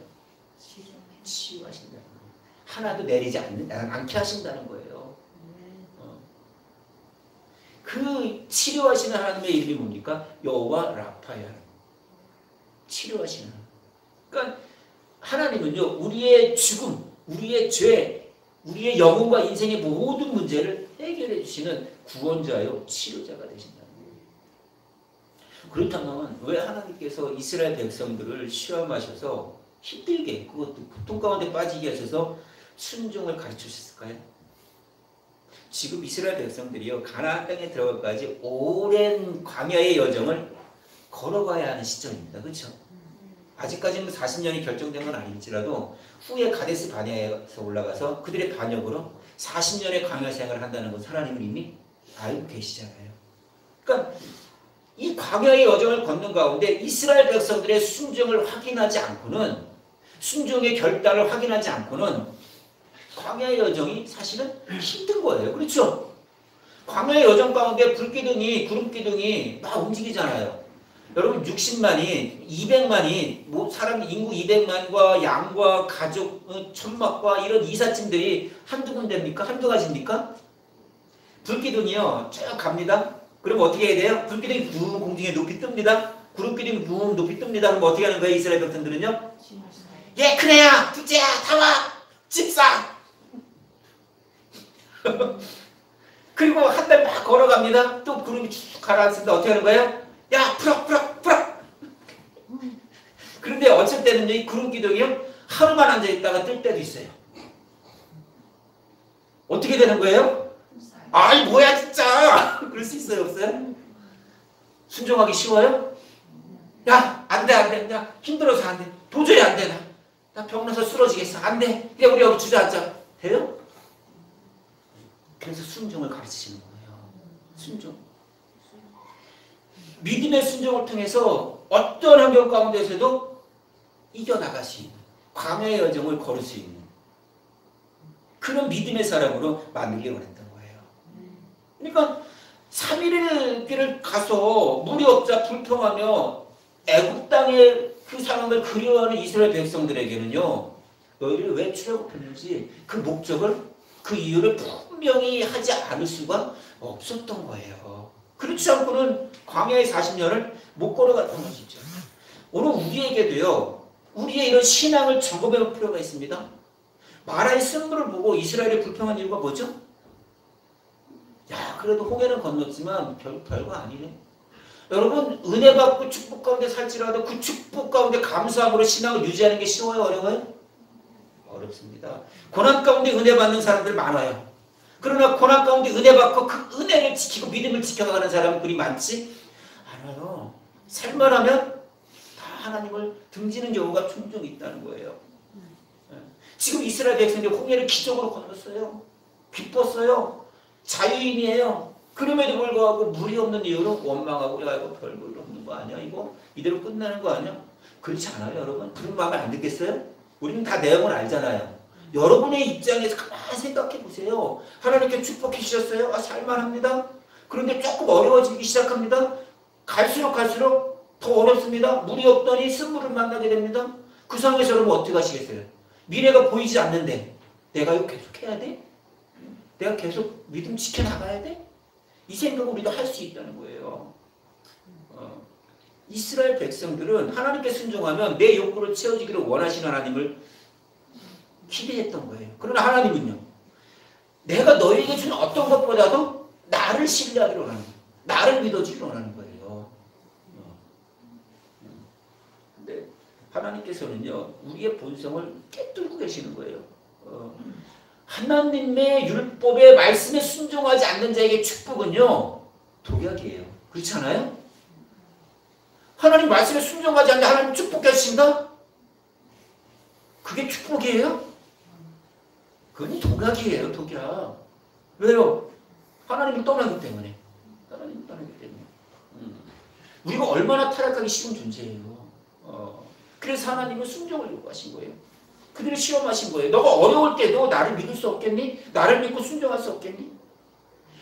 치유하신다는 거예요. 하나도 내리지 않게 하신다는 거예요. 그 치료하시는 하나님의 이름이 뭡니까? 여호와 라파야. 치료하시는 하나님. 그러니까 하나님은요 우리의 죽음, 우리의 죄, 우리의 영혼과 인생의 모든 문제를 해결해 주시는 구원자요 치료자가 되신다는 거예요. 그렇다면 왜 하나님께서 이스라엘 백성들을 시험하셔서 힘들게 그것도 고통 가운데 빠지게 하셔서 순종을 가르치셨을까요? 지금 이스라엘 백성들이요 가나안 땅에 들어가기까지 오랜 광야의 여정을 걸어가야 하는 시점입니다. 그렇죠? 아직까지는 40년이 결정된 건 아닐지라도 후에 가데스 바네아에서 올라가서 그들의 반역으로 40년의 광야 생활을 한다는 건 하나님은 이미 알고 계시잖아요. 그러니까 이 광야의 여정을 걷는 가운데 이스라엘 백성들의 순종을 확인하지 않고는 순종의 결단을 확인하지 않고는 광야의 여정이 사실은 힘든 거예요. 그렇죠? 광야의 여정 가운데 불기둥이 구름기둥이 막 움직이잖아요. 여러분 60만이 200만이 뭐 사람 인구 200만과 양과 가족 천막과 이런 이삿짐들이 한두 군데입니까? 한두 가지입니까? 불기둥이요 쭉 갑니다. 그럼 어떻게 해야 돼요? 불기둥이 붕 공중에 높이 뜹니다. 구름기둥이 붕 높이 뜹니다. 그럼 어떻게 하는 거예요? 이스라엘 백성들은요? 예 큰애야 둘째야 다 와 집사 그리고 한 달 막 걸어갑니다. 또 구름이 쭉 가라앉습니다. 어떻게 하는 거예요? 야 풀어 그런데 어쩔 때는요 이 구름 기둥이요 하루만 앉아있다가 뜰 때도 있어요. 어떻게 되는 거예요? 아이 뭐야 진짜 그럴 수 있어요 없어요? 순종하기 쉬워요? 야 안돼 야 힘들어서 안돼 도저히 안돼 나 병나서 쓰러지겠어 안돼 그냥 우리 여기 주저앉자 돼요? 그래서 순종을 가르치시는 거예요. 순종 믿음의 순종을 통해서 어떤 환경 가운데서도 이겨나갈 수 있는 광야의 여정을 걸을 수 있는 그런 믿음의 사람으로 만들기 원했던 거예요. 그러니까 3일 길을 가서 물이 없자 불평하며 애굽 땅의 그 상황을 그리워하는 이스라엘 백성들에게는요, 너희를 왜 출애굽했는지 그 목적을, 그 이유를 분명히 하지 않을 수가 없었던 거예요. 그렇지 않고는 광야의 40년을 못 걸어갔던 것이죠. 오늘 우리에게도요, 우리의 이런 신앙을 점검해 볼 필요가 있습니다. 마라의 쓴물을 보고 이스라엘이 불평한 이유가 뭐죠? 야, 그래도 홍해는 건넜지만 별거 아니네. 여러분, 은혜 받고 축복 가운데 살지라도 그 축복 가운데 감사함으로 신앙을 유지하는 게 쉬워요, 어려워요? 어렵습니다. 고난 가운데 은혜 받는 사람들 많아요. 그러나 고난 가운데 은혜 받고 그 은혜를 지키고 믿음을 지켜가는 사람은 그리 많지 않아요. 살만하면 다 하나님을 등지는 경우가 종종 있다는 거예요. 지금 이스라엘 백성들이 홍해를 기적으로 건넜어요. 기뻤어요. 자유인이에요. 그럼에도 불구하고 물이 없는 이유로 원망하고, 야, 이거 별볼 없는 거 아니야? 이거 이대로 끝나는 거 아니야? 그렇지 않아요, 여러분? 그런 마음을 안 듣겠어요? 우리는 다 내용을 알잖아요. 여러분의 입장에서 가만히 생각해 보세요. 하나님께 축복해 주셨어요? 아, 살만합니다. 그런데 조금 어려워지기 시작합니다. 갈수록 더 어렵습니다. 물이 없더니 쓴물을 만나게 됩니다. 그 상황에서 여러분 어떻게 하시겠어요? 미래가 보이지 않는데 내가 이거 계속 해야 돼? 내가 계속 믿음 지켜나가야 돼? 이 생각을 우리도 할 수 있다는 거예요. 이스라엘 백성들은 하나님께 순종하면 내 욕구를 채워주기를 원하시는 하나님을 기대했던 거예요. 그러나 하나님은요, 내가 너에게 준 어떤 것보다도 나를 신뢰하기를 원하는 거예요. 나를 믿어주기를 원하는 거예요. 근데 하나님께서는요, 우리의 본성을 깨뚫고 계시는 거예요. 하나님의 율법의 말씀에 순종하지 않는 자에게 축복은요, 독약이에요. 그렇지 않아요? 하나님 말씀에 순종하지 않는데 하나님 축복해 주신다? 그게 축복이에요? 그건 독약이에요, 독약. 왜요? 하나님을 떠나기 때문에. 하나님을 떠나기 때문에. 우리가 얼마나 타락하기 쉬운 존재예요. 그래서 하나님은 순종을 요구하신 거예요. 그들을 시험하신 거예요. 너가 어려울 때도 나를 믿을 수 없겠니? 나를 믿고 순종할 수 없겠니?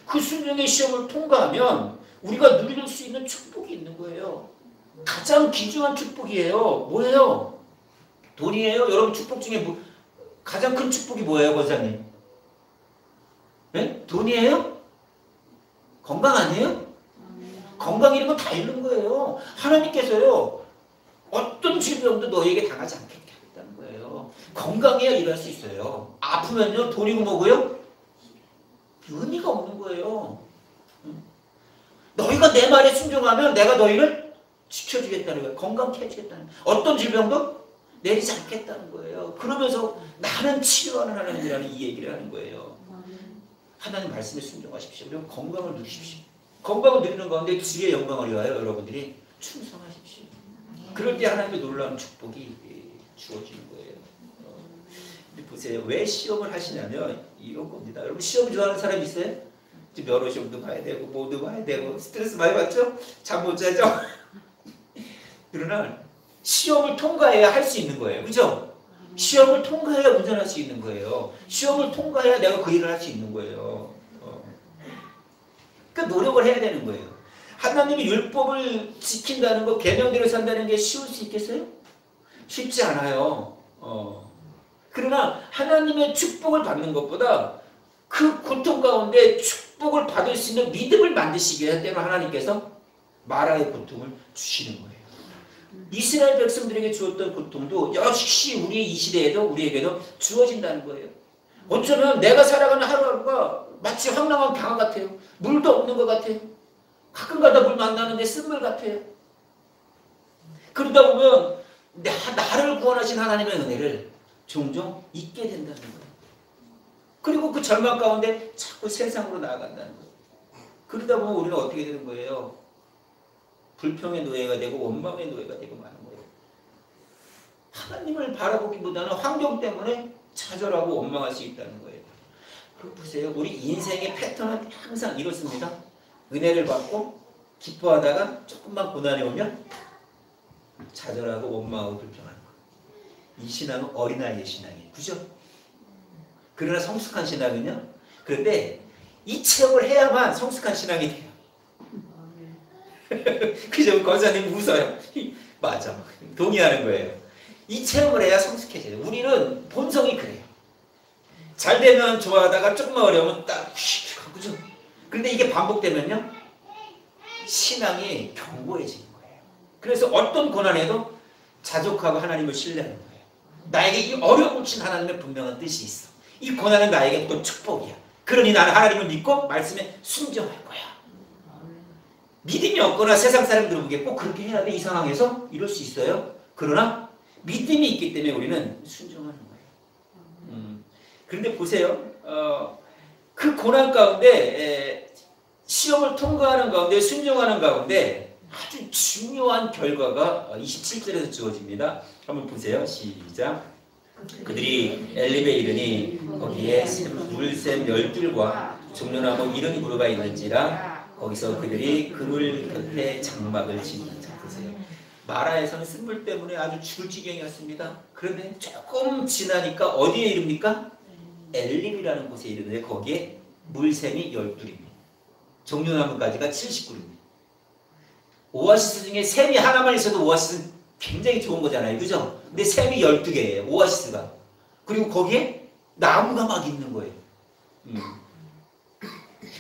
그 순종의 시험을 통과하면 우리가 누릴 수 있는 축복이 있는 거예요. 가장 귀중한 축복이에요. 뭐예요? 돈이에요? 여러분 축복 중에 가장 큰 축복이 뭐예요, 권사님? 네? 돈이에요? 건강 아니에요? 건강 이런 거 다 잃는 거예요. 하나님께서요, 어떤 질병도 너에게 당하지 않게 하겠다는 거예요. 건강해야 일할 수 있어요. 아프면요, 돈이고 뭐고요? 의미가 없는 거예요. 너희가 내 말에 순종하면 내가 너희를 지켜주겠다는 거예요. 건강케 해주겠다는 거예요. 어떤 질병도 내리지 않겠다는 거예요. 그러면서 나는 치료하는 하나님이라는 이 얘기를 하는 거예요. 하나님 말씀에 순종하십시오. 그리고 건강을 누리십시오. 건강을 누리는 가운데 주의 영광을 위하여 여러분들이 충성하십시오. 그럴 때 하나님의 놀라운 축복이 주어지는 거예요. 보세요. 왜 시험을 하시냐면 이런 겁니다. 여러분 시험 좋아하는 사람 있어요? 면허 시험도 봐야 되고 뭐도 봐야 되고 스트레스 많이 받죠? 잠 못 자죠? 그러나 시험을 통과해야 할 수 있는 거예요. 그죠? 시험을 통과해야 운전할 수 있는 거예요. 시험을 통과해야 내가 그 일을 할 수 있는 거예요. 그러니까 노력을 해야 되는 거예요. 하나님의 율법을 지킨다는 거, 계명대로 산다는 게 쉬울 수 있겠어요? 쉽지 않아요. 그러나 하나님의 축복을 받는 것보다 그 고통 가운데 축복을 받을 수 있는 믿음을 만드시기 위해 때로 하나님께서 마라의 고통을 주시는 거예요. 이스라엘 백성들에게 주었던 고통도 역시 우리 이 시대에도 우리에게도 주어진다는 거예요. 어쩌면 내가 살아가는 하루하루가 마치 황량한 강화 같아요. 물도 없는 것 같아요. 가끔가다 물 만나는데 쓴물 같아요. 그러다 보면 나를 구원하신 하나님의 은혜를 종종 잊게 된다는 거예요. 그리고 그 절망 가운데 자꾸 세상으로 나아간다는 거예요. 그러다 보면 우리는 어떻게 되는 거예요? 불평의 노예가 되고 원망의 노예가 되고 마는 거예요. 하나님을 바라보기보다는 환경 때문에 좌절하고 원망할 수 있다는 거예요. 그거 보세요. 우리 인생의 패턴은 항상 이렇습니다. 은혜를 받고 기뻐하다가 조금만 고난이 오면 좌절하고 원망하고 불평하는 거예요. 이 신앙은 어린아이의 신앙이에요. 그죠? 그러나 성숙한 신앙은요. 그런데 이 체험을 해야만 성숙한 신앙이 돼요. 그죠? 권사님 웃어요. 맞아. 동의하는 거예요. 이 체험을 해야 성숙해져요. 우리는 본성이 그래요. 잘 되면 좋아하다가 조금만 어려우면 딱 그죠? 근데 이게 반복되면요, 신앙이 견고해지는 거예요. 그래서 어떤 고난에도 자족하고 하나님을 신뢰하는 거예요. 나에게 이 어려움을 친 하나님의 분명한 뜻이 있어. 이 고난은 나에게 또 축복이야. 그러니 나는 하나님을 믿고 말씀에 순종할 거야. 믿음이 없거나 세상 사람들을 보기에 꼭 그렇게 해야 돼? 이 상황에서? 이럴 수 있어요. 그러나 믿음이 있기 때문에 우리는 순종하는 거예요. 그런데 보세요. 그 고난 가운데 시험을 통과하는 가운데 순종하는 가운데 아주 중요한 결과가 27절에서 주어집니다. 한번 보세요. 시작. 그들이 엘림에 이르니 거기에 물샘 열둘과 종려나무 이른 그루가 있는지라 거기서 그들이 그물 곁에 장막을 짓는다. 보세요. 마라에서는 쓴물 때문에 아주 죽을 지경이었습니다. 그런데 조금 지나니까 어디에 이릅니까? 엘림이라는 곳에 이르는데 거기에 물샘이 12입니다. 종려나무까지가 79입니다. 오아시스 중에 샘이 하나만 있어도 오아시스는 굉장히 좋은 거잖아요. 그죠? 근데 샘이 12개예요. 오아시스가. 그리고 거기에 나무가 막 있는 거예요.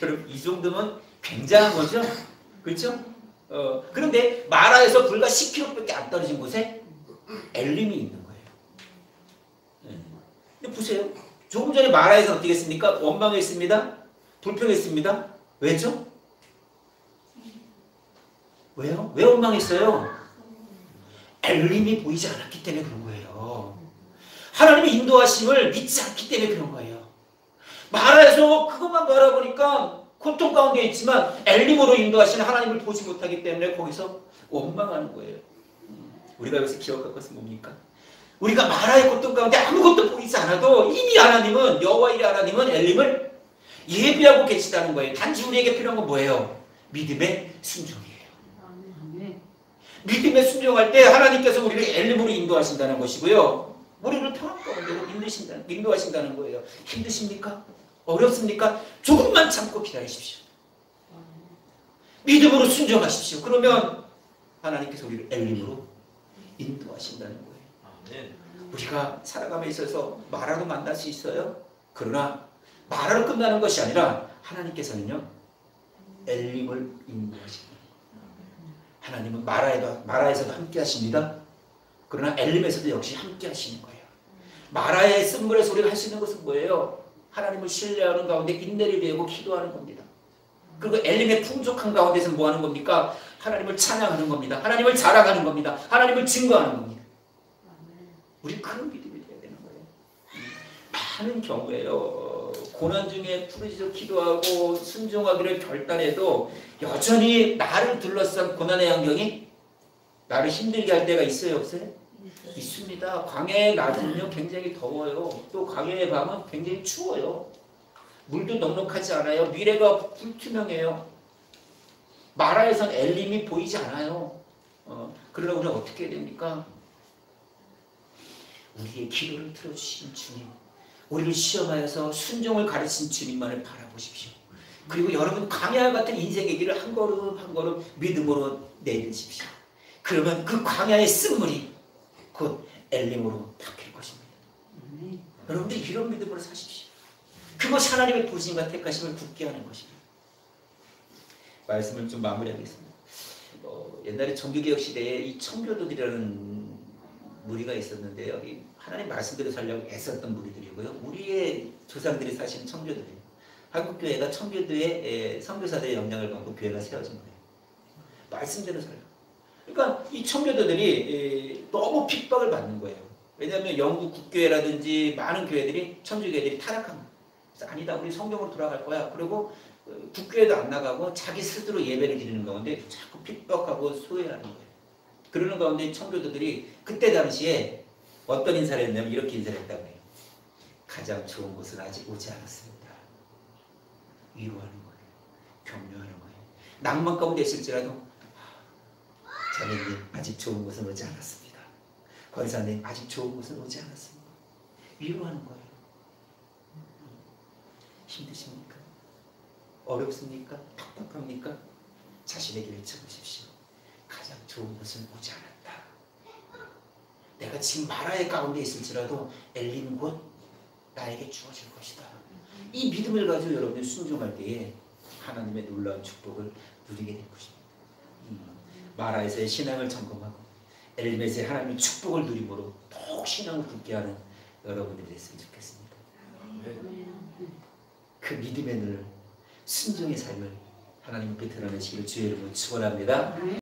여러분 이 정도면 굉장한 거죠? 그렇죠? 그런데 마라에서 불과 10km밖에 안 떨어진 곳에 엘림이 있는 거예요. 근데 보세요. 조금 전에 마라에서 어떻게 했습니까? 원망했습니다. 불평했습니다. 왜죠? 왜요? 왜 원망했어요? 엘림이 보이지 않았기 때문에 그런 거예요. 하나님의 인도하심을 믿지 않기 때문에 그런 거예요. 마라에서 그것만 바라보니까 고통 가운데 있지만 엘림으로 인도하시는 하나님을 보지 못하기 때문에 거기서 원망하는 거예요. 우리가 여기서 기억할 것은 뭡니까? 우리가 마라의 고통 가운데 아무것도 보이지 않아도 이미 하나님은 여호와의 하나님은 엘림을 예비하고 계시다는 거예요. 단지 우리에게 필요한 건 뭐예요? 믿음의 순종이에요. 믿음에 순종할 때 하나님께서 우리를 엘림으로 인도하신다는 것이고요. 우리를 평안 가운데로 인도하신다는 거예요. 힘드십니까? 어렵습니까? 조금만 참고 기다리십시오. 믿음으로 순종하십시오. 그러면 하나님께서 우리를 엘림으로 인도하신다는 거예요. 우리가 살아감에 있어서 마라로 만날 수 있어요. 그러나 마라로 끝나는 것이 아니라 하나님께서는요, 엘림을 인도하십니다. 하나님은 마라에서도 함께 하십니다. 그러나 엘림에서도 역시 함께 하시는 거예요. 마라의 쓴물에서 우리가 할 수 있는 것은 뭐예요? 하나님을 신뢰하는 가운데 인내를 배우고 기도하는 겁니다. 그리고 엘림의 풍족한 가운데서 뭐 하는 겁니까? 하나님을 찬양하는 겁니다. 하나님을 자랑하는 겁니다. 하나님을 증거하는 겁니다. 우리 그런 믿음이 돼야 되는 거예요. 많은 경우에요. 고난 중에 부르짖어 기도하고 순종하기를 결단해도 여전히 나를 둘러싼 고난의 환경이 나를 힘들게 할 때가 있어요, 없어요? 있습니다. 광야의 낮은요 굉장히 더워요. 또 광야의 밤은 굉장히 추워요. 물도 넉넉하지 않아요. 미래가 불투명해요. 마라에선 엘림이 보이지 않아요. 그러나 우리는 어떻게 해야 됩니까? 우리의 기도를 들어주신 주님, 우리를 시험하여서 순종을 가르친 주님만을 바라보십시오. 그리고 여러분 광야 같은 인생의 길을 한 걸음 한 걸음 믿음으로 내리십시오. 그러면 그 광야의 쓴물이 곧 엘림으로 바뀔 것입니다. 여러분들 이런 믿음으로 사십시오. 그것이 하나님의 부르심과 택하심을 굳게 하는 것입니다. 말씀을 좀 마무리하겠습니다. 옛날에 종교개혁 시대에 이 청교도들이라는 무리가 있었는데요. 하나님 말씀대로 살려고 애썼던 무리들이고요. 우리의 조상들이 사실 청교도예요. 한국교회가 청교도의 선교사들의 영향을 받고 교회가 세워진 거예요. 말씀대로 살려. 그러니까 이 청교도들이 너무 핍박을 받는 거예요. 왜냐하면 영국 국교회라든지 많은 교회들이 천주교회들이 타락한 거예요. 그래서 아니다, 우리 성경으로 돌아갈 거야. 그리고 국교회도 안 나가고 자기 스스로 예배를 드리는 가운데 자꾸 핍박하고 소외하는 거예요. 그러는 가운데 청교도들이 그때 당시에 어떤 인사를 했냐면 이렇게 인사를 했다고 해요. 가장 좋은 곳은 아직 오지 않았습니다. 위로하는 거예요. 격려하는 거예요. 낭만 가운데 있을지라도 자매님 아직 좋은 곳은 오지 않았습니다. 권사님 아직 좋은 곳은 오지 않았습니다. 위로하는 거예요. 힘드십니까? 어렵습니까? 팍팍합니까? 자신에게 외쳐보십시오. 가장 좋은 것은 오지 않았다. 내가 지금 마라의 가운데 있을지라도 엘리는 곧 나에게 주어질 것이다. 이 믿음을 가지고 여러분이 순종할 때에 하나님의 놀라운 축복을 누리게 될 것입니다. 마라에서의 신앙을 점검하고 엘림에서의 하나님의 축복을 누림으로 더욱 신앙을 굳게 하는 여러분들이 됐으면 좋겠습니다. 그 믿음의 눈을, 순종의 삶을 하나님께 드러내시기를 주의 이름으로 축원합니다.